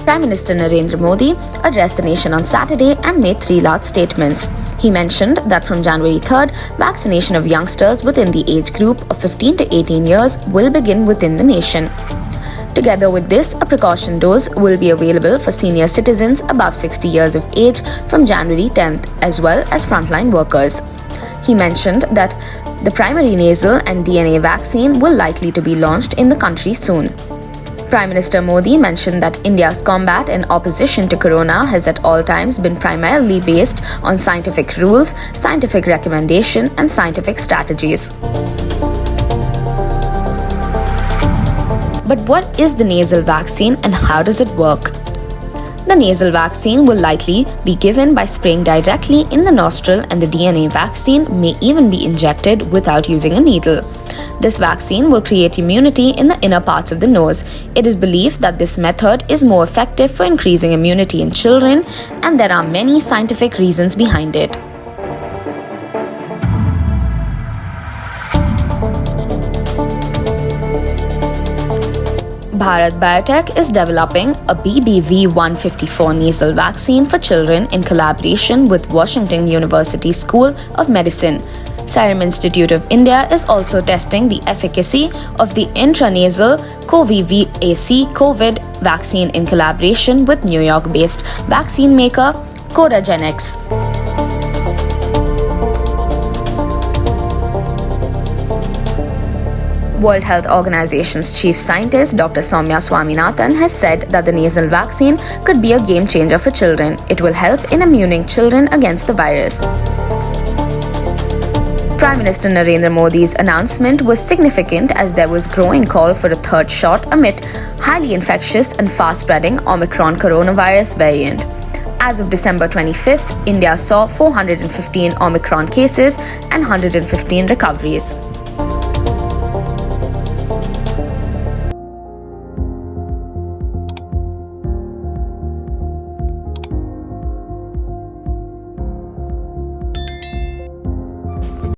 Prime Minister Narendra Modi addressed the nation on Saturday and made three large statements. He mentioned that from January 3rd, vaccination of youngsters within the age group of 15 to 18 years will begin within the nation. Together with this, a precaution dose will be available for senior citizens above 60 years of age from January 10th, as well as frontline workers. He mentioned that the primary nasal and DNA vaccine will likely to be launched in the country soon. Prime Minister Modi mentioned that India's combat and opposition to corona has at all times been primarily based on scientific rules, scientific recommendation, and scientific strategies. But what is the nasal vaccine and how does it work? The nasal vaccine will likely be given by spraying directly in the nostril, and the DNA vaccine may even be injected without using a needle. This vaccine will create immunity in the inner parts of the nose. It is believed that this method is more effective for increasing immunity in children, and there are many scientific reasons behind it. Bharat Biotech is developing a BBV-154 nasal vaccine for children in collaboration with Washington University School of Medicine. Serum Institute of India is also testing the efficacy of the intranasal CoVVAC COVID vaccine in collaboration with New York-based vaccine maker Codagenix. World Health Organization's chief scientist Dr. Soumya Swaminathan has said that the nasal vaccine could be a game changer for children. It will help in immuning children against the virus. Prime Minister Narendra Modi's announcement was significant as there was growing call for a third shot amid highly infectious and fast-spreading Omicron coronavirus variant. As of December 25th, India saw 415 Omicron cases and 115 recoveries.